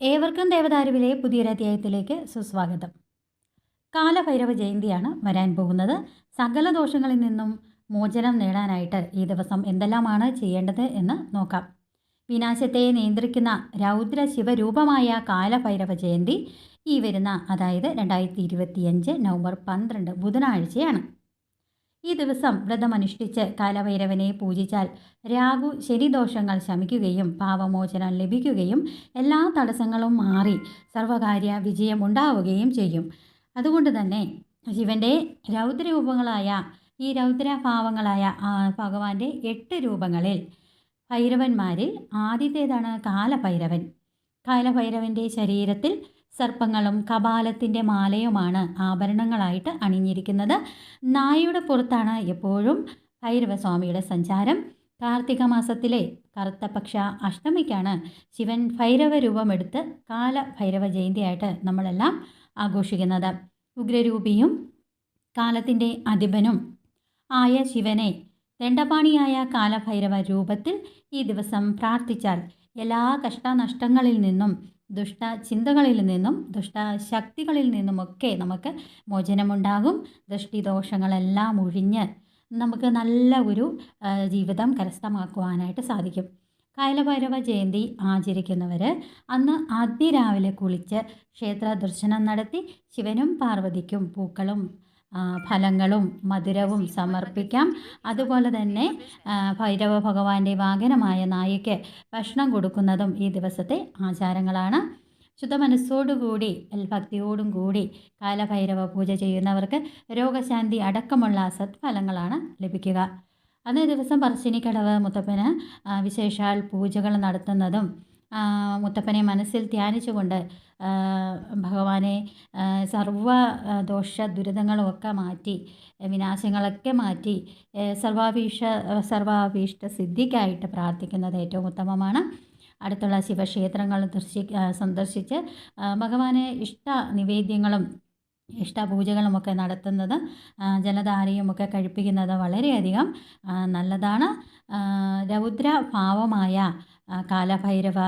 ഏവർക്കും ദേവദാരുവിലെ പുതിയൊരു അധ്യായത്തിലേക്ക് സുസ്വാഗതം. കാലഭൈരവ ജയന്തിയാണ് വരാൻ പോകുന്നത്. സകല ദോഷങ്ങളിൽ നിന്നും മോചനം നേടാനായിട്ട് ഈ ദിവസം എന്തെല്ലാമാണ് ചെയ്യേണ്ടത് എന്ന് നോക്കാം. വിനാശത്തെ നിയന്ത്രിക്കുന്ന രൗദ്ര ശിവരൂപമായ കാലഭൈരവ ജയന്തി ഈ വരുന്ന അതായത് 2025 നവംബർ 12 ബുധനാഴ്ചയാണ്. ഈ ദിവസം വ്രതമനുഷ്ഠിച്ച് കാലഭൈരവനെ പൂജിച്ചാൽ രാഹു ശനിദോഷങ്ങൾ ശമിക്കുകയും പാപമോചനം ലഭിക്കുകയും എല്ലാ തടസ്സങ്ങളും മാറി സർവകാര്യ വിജയം ഉണ്ടാവുകയും ചെയ്യും. അതുകൊണ്ട് തന്നെ ശിവൻ്റെ രൗദ്രരൂപങ്ങളായ ഈ രൗദ്രഭാവങ്ങളായ ഭഗവാന്റെ 8 രൂപങ്ങളിൽ ഭൈരവന്മാരിൽ ആദ്യത്തേതാണ് കാലഭൈരവൻ. കാലഭൈരവൻ്റെ ശരീരത്തിൽ സർപ്പങ്ങളും കപാലത്തിൻ്റെ മാലയുമാണ് ആഭരണങ്ങളായിട്ട് അണിഞ്ഞിരിക്കുന്നത്. നായയുടെ പുറത്താണ് എപ്പോഴും ഭൈരവസ്വാമിയുടെ സഞ്ചാരം. കാർത്തിക മാസത്തിലെ കറുത്തപക്ഷ അഷ്ടമിക്കാണ് ശിവൻ ഭൈരവ രൂപമെടുത്ത് കാലഭൈരവ ജയന്തിയായിട്ട് നമ്മളെല്ലാം ആഘോഷിക്കുന്നത്. ഉഗ്രരൂപിയും കാലത്തിൻ്റെ അധിപനും ആയ ശിവനെ ദണ്ഡപാണിയായ കാലഭൈരവ രൂപത്തിൽ ഈ ദിവസം പ്രാർത്ഥിച്ചാൽ എല്ലാ കഷ്ടനഷ്ടങ്ങളിൽ നിന്നും ദുഷ്ട ചിന്തകളിൽ നിന്നും ദുഷ്ടശക്തികളിൽ നിന്നുമൊക്കെ നമുക്ക് മോചനമുണ്ടാകും. ദൃഷ്ടിദോഷങ്ങളെല്ലാം ഒഴിഞ്ഞ് നമുക്ക് നല്ല ഒരു ജീവിതം കരസ്ഥമാക്കുവാനായിട്ട് സാധിക്കും. കാലഭൈരവ ജയന്തി ആചരിക്കുന്നവർ അന്ന് അതിരാവിലെ കുളിച്ച് ക്ഷേത്ര ദർശനം നടത്തി ശിവനും പാർവതിക്കും പൂക്കളും ഫലങ്ങളും മധുരവും സമർപ്പിക്കാം. അതുപോലെ തന്നെ ഭൈരവ ഭഗവാന്റെ വാഹനമായ നായയ്ക്ക് ഭക്ഷണം കൊടുക്കുന്നതും ഈ ദിവസത്തെ ആചാരങ്ങളാണ്. ശുദ്ധമനസ്സോടുകൂടി ഭക്തിയോടും കൂടി കാലഭൈരവ പൂജ ചെയ്യുന്നവർക്ക് രോഗശാന്തി അടക്കമുള്ള സത്ഫലങ്ങളാണ് ലഭിക്കുക. അന്നേ ദിവസം പറശ്ശിനിക്കടവ് മുത്തപ്പന് വിശേഷാൽ പൂജകൾ നടത്തുന്നതും മുത്തപ്പനെ മനസ്സിൽ ധ്യാനിച്ചുകൊണ്ട് ഭഗവാനെ സർവ ദോഷ ദുരിതങ്ങളുമൊക്കെ മാറ്റി വിനാശങ്ങളൊക്കെ മാറ്റി സർവാഭീഷ്ട സിദ്ധിക്കായിട്ട് പ്രാർത്ഥിക്കുന്നത് ഏറ്റവും ഉത്തമമാണ്. അടുത്തുള്ള ശിവക്ഷേത്രങ്ങൾ സന്ദർശിച്ച് ഭഗവാനെ ഇഷ്ട നിവേദ്യങ്ങളും ഇഷ്ടപൂജകളുമൊക്കെ നടത്തുന്നത് ജലധാരയുമൊക്കെ കഴിപ്പിക്കുന്നത് വളരെയധികം നല്ലതാണ്. രൗദ്രഭാവമായ കാലഭൈരവ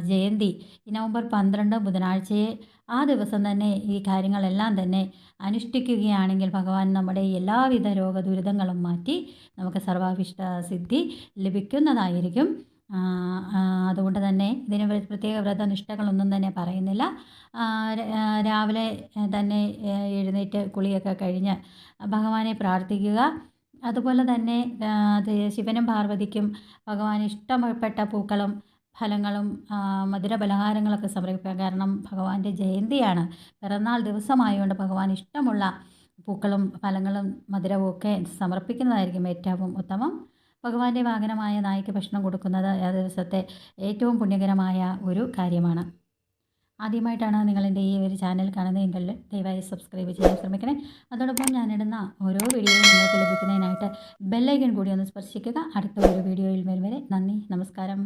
ജയന്തി നവംബർ 12 ബുധനാഴ്ചയെ ആ ദിവസം തന്നെ ഈ കാര്യങ്ങളെല്ലാം തന്നെ അനുഷ്ഠിക്കുകയാണെങ്കിൽ ഭഗവാൻ നമ്മുടെ എല്ലാവിധ രോഗദുരിതങ്ങളും മാറ്റി നമുക്ക് സർവാഭീഷ്ട സിദ്ധി ലഭിക്കുന്നതായിരിക്കും. അതുകൊണ്ട് തന്നെ ഇതിന് പ്രത്യേക വ്രതനിഷ്ഠകളൊന്നും തന്നെ പറയുന്നില്ല. രാവിലെ തന്നെ എഴുന്നേറ്റ് കുളിയൊക്കെ കഴിഞ്ഞ് ഭഗവാനെ പ്രാർത്ഥിക്കുക. അതുപോലെ തന്നെ ശിവനും പാർവതിക്കും ഭഗവാന് ഇഷ്ടപ്പെട്ട പൂക്കളും ഫലങ്ങളും മധുരപലഹാരങ്ങളൊക്കെ സമർപ്പിക്കാം. കാരണം ഭഗവാന്റെ ജയന്തിയാണ്, പിറന്നാൾ ദിവസമായതുകൊണ്ട് ഭഗവാൻ ഇഷ്ടമുള്ള പൂക്കളും ഫലങ്ങളും മധുരവും ഒക്കെ സമർപ്പിക്കുന്നതായിരിക്കും ഏറ്റവും ഉത്തമം. ഭഗവാന്റെ വാഹനമായ നായ്ക്ക് ഭക്ഷണം കൊടുക്കുന്നത് ആ ദിവസത്തെ ഏറ്റവും പുണ്യകരമായ ഒരു കാര്യമാണ്. ആദ്യമായിട്ടാണ് നിങ്ങളെൻ്റെ ഈ ഒരു ചാനൽ കാണുന്നതെങ്കിൽ ദയവായി സബ്സ്ക്രൈബ് ചെയ്യാൻ ശ്രമിക്കണേ. അതോടൊപ്പം ഞാനിടുന്ന ഓരോ വീഡിയോയും നിങ്ങൾക്ക് ലഭിക്കുന്നതിനായിട്ട് ബെല്ലൈക്കൺ കൂടി ഒന്ന് സ്പർശിക്കുക. അടുത്ത ഒരു വീഡിയോയിൽ വരും വരെ നന്ദി, നമസ്കാരം.